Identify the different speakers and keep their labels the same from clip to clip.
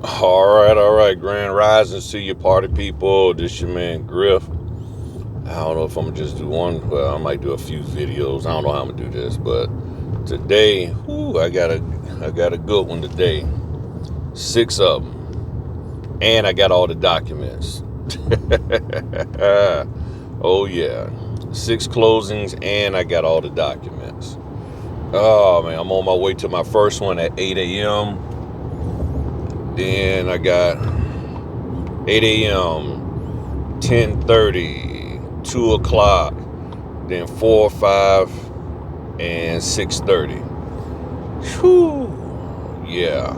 Speaker 1: All right. Grand risings to your party people. This your man Griff. I don't know if I'm gonna just do one. Well, I might do a few videos. I don't know how I'm gonna do this, but today, I got a good one today. 6 of them, and I got all the documents. Oh yeah, 6 closings, and I got all the documents. Oh man, I'm on my way to my first one at 8 a.m. Then I got 8 a.m., 10:30, 2 o'clock, then 4, 5, and 6:30. Whew. Yeah,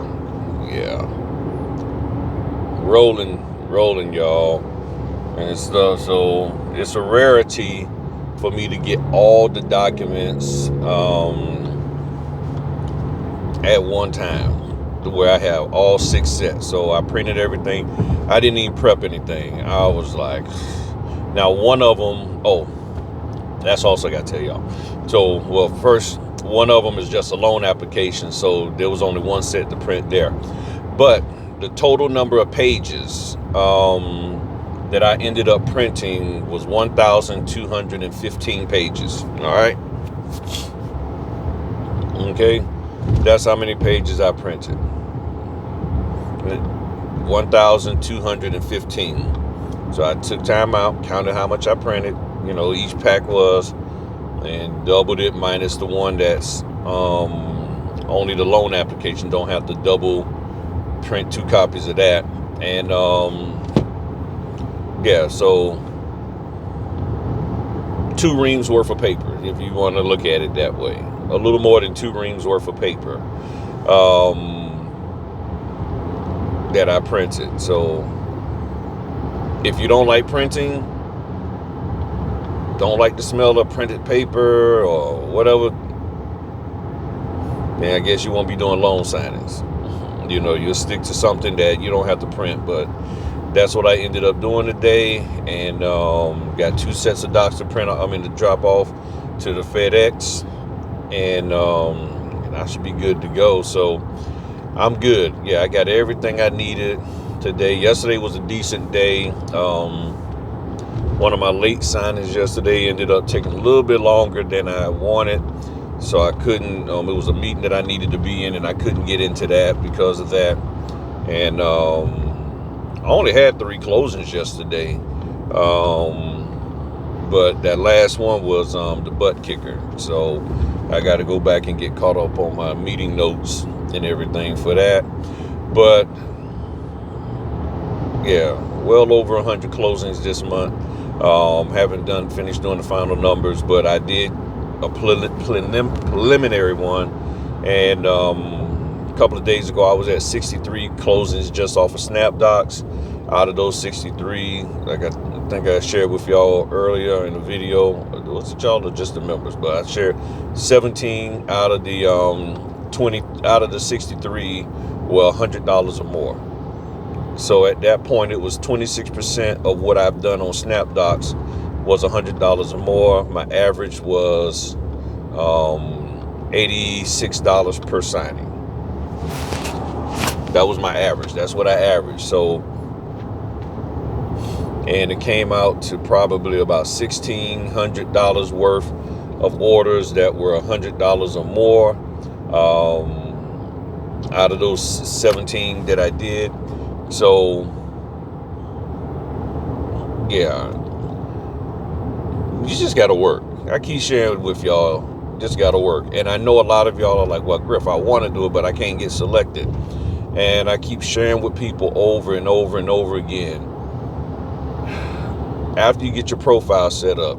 Speaker 1: yeah. Rolling, y'all. And stuff. So it's a rarity for me to get all the documents at one time, to where I have all 6 sets. So I printed everything. I didn't even prep anything. I was like, now one of them, oh, that's also I got to tell y'all. So, well, first, one of them is just a loan application. So there was only one set to print there. But the total number of pages that I ended up printing was 1,215 pages. All right. Okay. That's how many pages I printed. 1,215. So I took time out, counted how much I printed, each pack was, and doubled it minus the one that's only the loan application. Don't have to double print 2 copies of that. And yeah, so 2 reams worth of paper, if you want to look at it that way. A little more than 2 reams worth of paper that I printed. So if you don't like printing, don't like the smell of printed paper or whatever, then I guess you won't be doing loan signings. You'll stick to something that you don't have to print. But that's what I ended up doing today, and got 2 sets of docs to print. To drop off to the FedEx, and I should be good to go. So I'm good. Yeah, I got everything I needed today. Yesterday was a decent day. One of my late signings yesterday ended up taking a little bit longer than I wanted, so I couldn't. It was a meeting that I needed to be in, and I couldn't get into that because of that. And I only had 3 closings yesterday, but that last one was the butt kicker. So I got to go back and get caught up on my meeting notes and everything for that. But yeah, well over 100 closings this month. Haven't finished doing the final numbers, but I did a preliminary one, and a couple of days ago I was at 63 closings just off of SnapDocs. Out of those 63, like I think I shared with y'all earlier in the video, was it y'all or just the members? But I shared 17 out of the 20 out of the 63 were $100 or more. So at that point, it was 26% of what I've done on SnapDocs was $100 or more. My average was $86 per signing. That was my average. That's what I averaged. So, and it came out to probably about $1,600 worth of orders that were $100 or more. Out of those 17 that I did. So, yeah, you just got to work. I keep sharing with y'all, just got to work. And I know a lot of y'all are like, well, Griff, I want to do it, but I can't get selected. And I keep sharing with people over and over and over again. After you get your profile set up,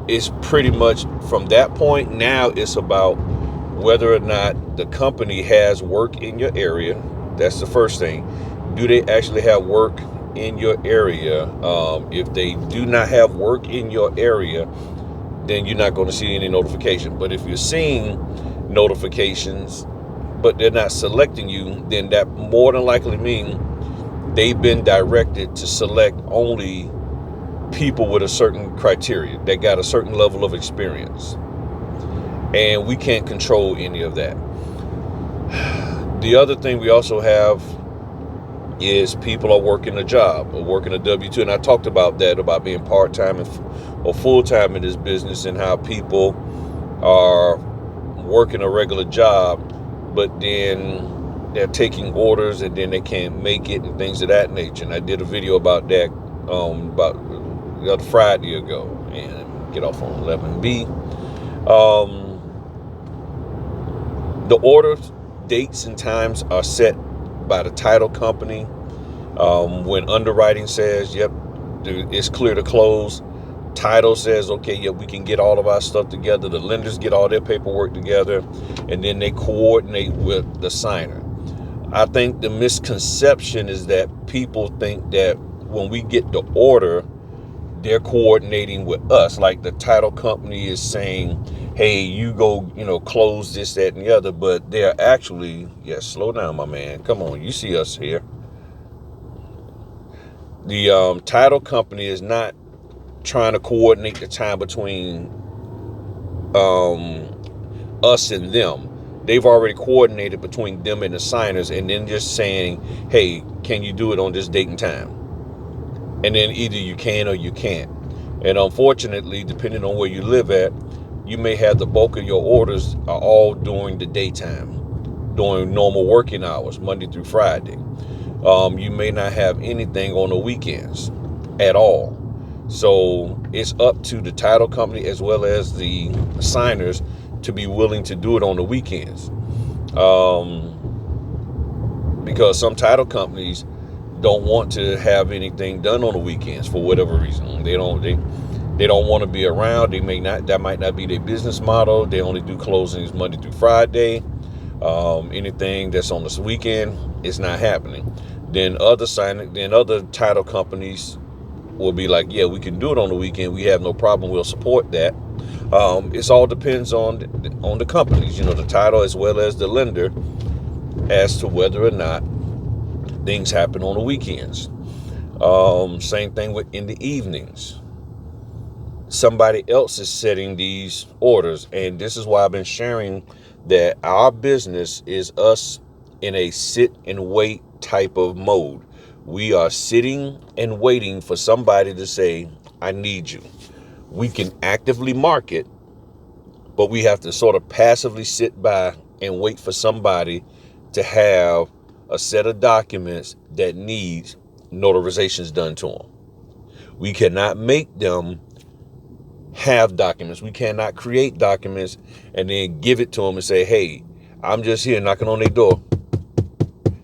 Speaker 1: it's pretty much from that point. Now it's about whether or not the company has work in your area. That's the first thing. Do they actually have work in your area? If they do not have work in your area, then you're not going to see any notification. But if you're seeing notifications, but they're not selecting you, then that more than likely means they've been directed to select only people with a certain criteria. They got a certain level of experience. And we can't control any of that. The other thing we also have is people are working a job or working a W-2. And I talked about that, about being part-time or full-time in this business, and how people are working a regular job, but then they're taking orders and then they can't make it and things of that nature. And I did a video about that about the other Friday ago, and get off on 11B. The order dates and times are set by the title company. When underwriting says, yep, it's clear to close, title says, okay, yeah, we can get all of our stuff together. The lenders get all their paperwork together, and then they coordinate with the signer. I think the misconception is that people think that when we get the order, they're coordinating with us. Like the title company is saying, hey, you go, close this, that, and the other. But they're actually, slow down, my man. Come on, you see us here. The title company is not trying to coordinate the time between us and them. They've already coordinated between them and the signers, and then just saying, hey, can you do it on this date and time? And then either you can or you can't. And unfortunately, depending on where you live at, you may have the bulk of your orders are all during the daytime, during normal working hours, Monday through Friday. You may not have anything on the weekends at all. So it's up to the title company as well as the signers to be willing to do it on the weekends. Because some title companies don't want to have anything done on the weekends for whatever reason. They don't want to be around. That might not be their business model. They only do closings Monday through Friday. Anything that's on this weekend is not happening. Then other title companies will be like, yeah, we can do it on the weekend. We have no problem. We'll support that. It all depends on the companies, the title as well as the lender, as to whether or not things happen on the weekends. Same thing in the evenings. Somebody else is setting these orders, and this is why I've been sharing that our business is us in a sit and wait type of mode. We are sitting and waiting for somebody to say, I need you. We can actively market, but we have to sort of passively sit by and wait for somebody to have a set of documents that needs notarizations done to them. We cannot make them have documents. We cannot create documents and then give it to them and say, hey, I'm just here knocking on their door.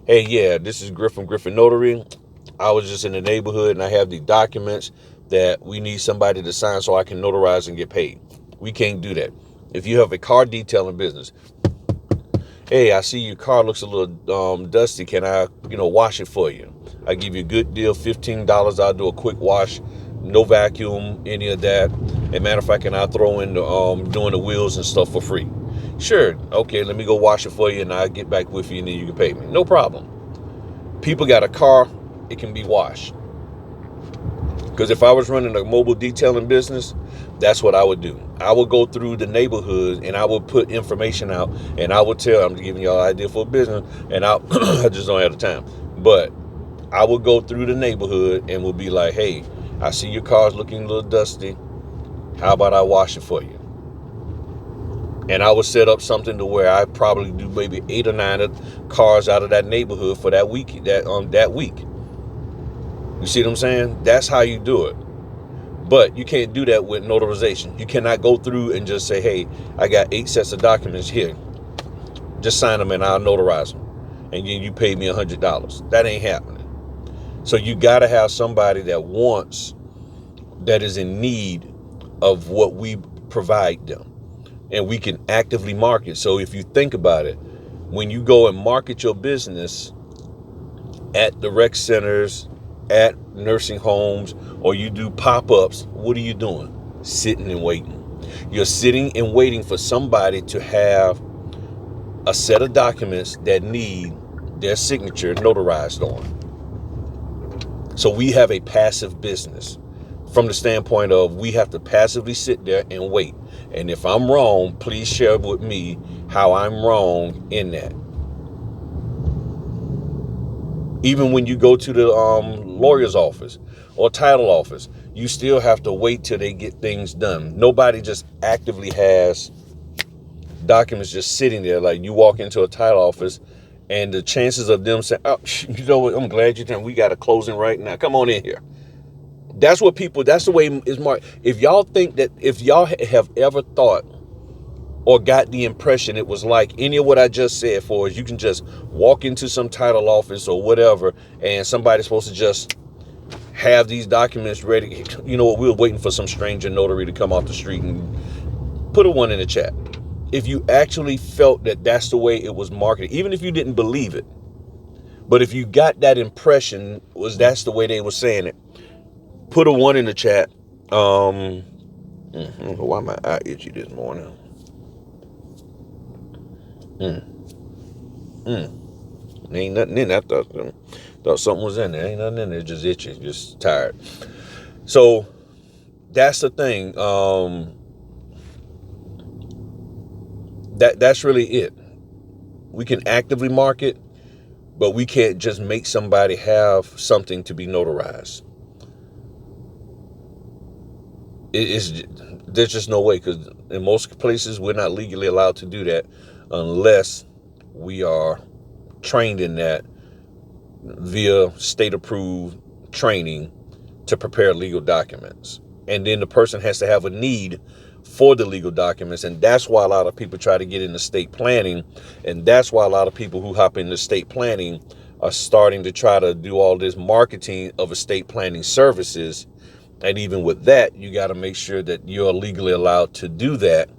Speaker 1: Hey, yeah, this is Griff from Griffin Notary. I was just in the neighborhood and I have the documents that we need somebody to sign so I can notarize and get paid. We can't do that. If you have a car detailing business, hey, I see your car looks a little dusty. Can I, wash it for you? I give you a good deal, $15. I'll do a quick wash, no vacuum, any of that. And matter of fact, can I throw in the doing the wheels and stuff for free? Sure. Okay, let me go wash it for you and I'll get back with you and then you can pay me. No problem. People got a car, it can be washed. Because if I was running a mobile detailing business, that's what I would do. I would go through the neighborhood and I would put information out and I would tell, I'm giving y'all an idea for a business, and I just don't have the time. But I would go through the neighborhood and would be like, hey, I see your car's looking a little dusty. How about I wash it for you? And I would set up something to where I probably do maybe 8 or 9 cars out of that neighborhood for that week. That week. You see what I'm saying? That's how you do it. But you can't do that with notarization. You cannot go through and just say, hey, I got 8 sets of documents here. Just sign them and I'll notarize them. And then you pay me $100. That ain't happening. So you got to have somebody that is in need of what we provide them. And we can actively market. So if you think about it, when you go and market your business at the rec centers, at nursing homes, or you do pop-ups, what are you doing? Sitting and waiting. You're sitting and waiting for somebody to have a set of documents that need their signature notarized on. So we have a passive business from the standpoint of we have to passively sit there and wait. And if I'm wrong, please share with me how I'm wrong in that. Even when you go to the lawyer's office or title office, you still have to wait till they get things done. Nobody just actively has documents just sitting there. Like you walk into a title office and the chances of them saying, oh, you know what, I'm glad you're done. We got a closing right now. Come on in here. That's the way it's marked. If y'all think that, if y'all have ever thought or got the impression it was like any of what I just said, for is you can just walk into some title office or whatever and somebody's supposed to just have these documents ready. You know what, we were waiting for some stranger notary to come off the street and put a 1 in the chat. If you actually felt that that's the way it was marketed, even if you didn't believe it, but if you got that impression was that's the way they were saying it, put a 1 in the chat. I don't know why my eye itchy this morning. Ain't nothing in there. I thought something was in there. Ain't nothing in there. Just itchy. Just tired. So that's the thing. That's really it. We can actively market, but we can't just make somebody have something to be notarized. There's just no way, because in most places we're not legally allowed to do that unless we are trained in that via state approved training to prepare legal documents. And then the person has to have a need for the legal documents. And that's why a lot of people try to get into state planning. And that's why a lot of people who hop into state planning are starting to try to do all this marketing of estate planning services. And even with that, you got to make sure that you're legally allowed to do that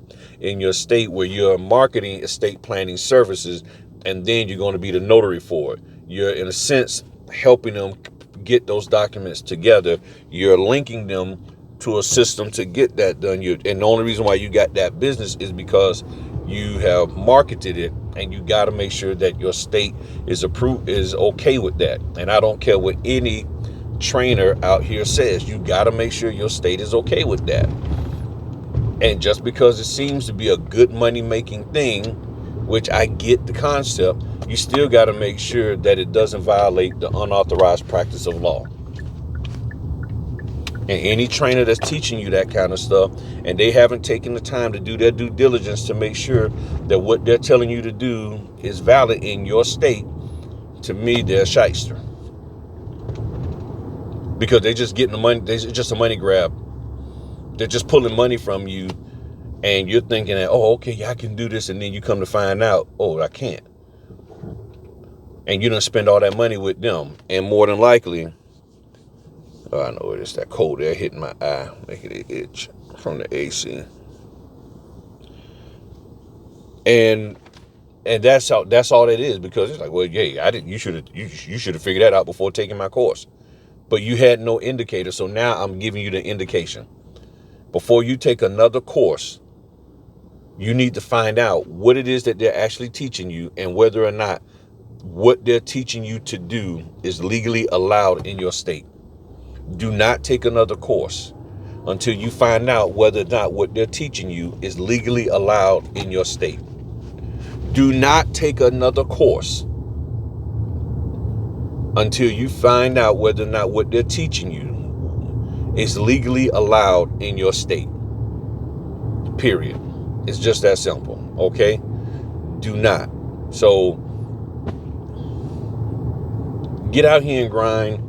Speaker 1: in your state where you're marketing estate planning services, and then you're going to be the notary for it. You're, in a sense, helping them get those documents together. You're linking them to a system to get that done. And the only reason why you got that business is because you have marketed it, and you got to make sure that your state is okay with that. And I don't care what any trainer out here says, you got to make sure your state is okay with that. And just because it seems to be a good money making thing, which I get the concept, you still got to make sure that it doesn't violate the unauthorized practice of law. And any trainer that's teaching you that kind of stuff, and they haven't taken the time to do their due diligence to make sure that what they're telling you to do is valid in your state, to me, they're a shyster. Because they're just getting the money. It's just a money grab. They're just pulling money from you, and you're thinking that, oh, okay, yeah, I can do this, and then you come to find out, oh, I can't. And you don't spend all that money with them, and more than likely, I know it's that cold air hitting my eye, making it itch from the AC. And that's all it is, because it's like, well, yeah, you should have figured that out before taking my course. But you had no indicator, so now I'm giving you the indication. Before you take another course, you need to find out what it is that they're actually teaching you, and whether or not what they're teaching you to do is legally allowed in your state. Do not take another course until you find out whether or not what they're teaching you is legally allowed in your state. Do not take another course until you find out whether or not what they're teaching you is legally allowed in your state. Period. It's just that simple. Okay? Do not. So get out here and grind.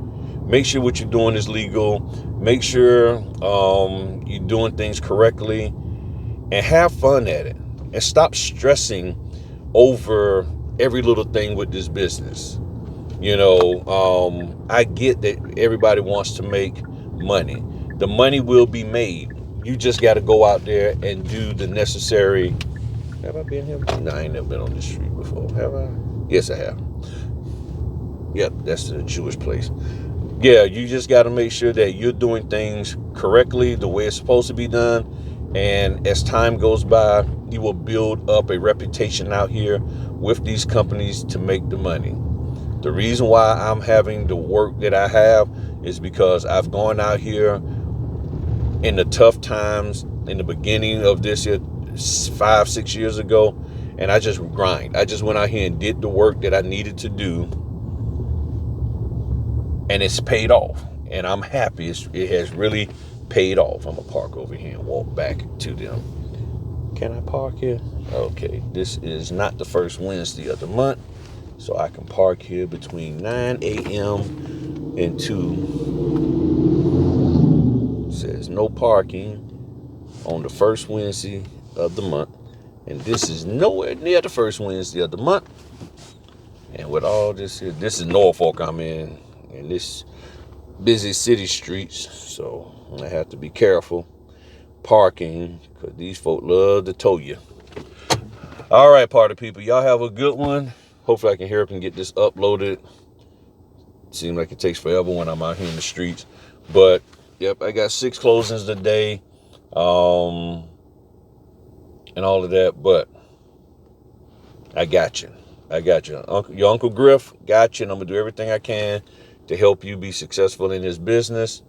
Speaker 1: Make sure what you're doing is legal. Make sure you're doing things correctly, and have fun at it. And stop stressing over every little thing with this business. You know, I get that everybody wants to make money. The money will be made. You just got to go out there and do the necessary. Have I been here? No, I ain't never been on this street before. Have I? Yes, I have. Yep, that's the Jewish place. Yeah, you just got to make sure that you're doing things correctly, the way it's supposed to be done. And as time goes by, you will build up a reputation out here with these companies to make the money. The reason why I'm having the work that I have is because I've gone out here in the tough times in the beginning of this year, 5-6 years ago, and I just grind. I just went out here and did the work that I needed to do and it's paid off. And I'm happy. It has really paid off. I'm going to park over here and walk back to them. Can I park here? Okay, this is not the first Wednesday of the month, so I can park here between 9 a.m. and 2. It says no parking on the first Wednesday of the month. And this is nowhere near the first Wednesday of the month. And with all this here, this is Norfolk I'm in this busy city streets. So I have to be careful parking because these folk love to tow you. All right, party people, y'all have a good one. Hopefully I can hurry up and get this uploaded. Seems like it takes forever when I'm out here in the streets. But, yep, I got 6 closings today. And all of that. But I got you. Your Uncle Griff got you. And I'm going to do everything I can to help you be successful in this business.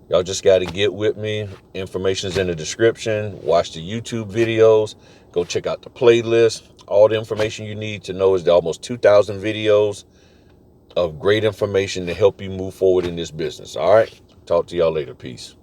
Speaker 1: Y'all just got to get with me. Information's in the description. Watch the YouTube videos. Go check out the playlist. All the information you need to know is the almost 2,000 videos of great information to help you move forward in this business. All right. Talk to y'all later. Peace.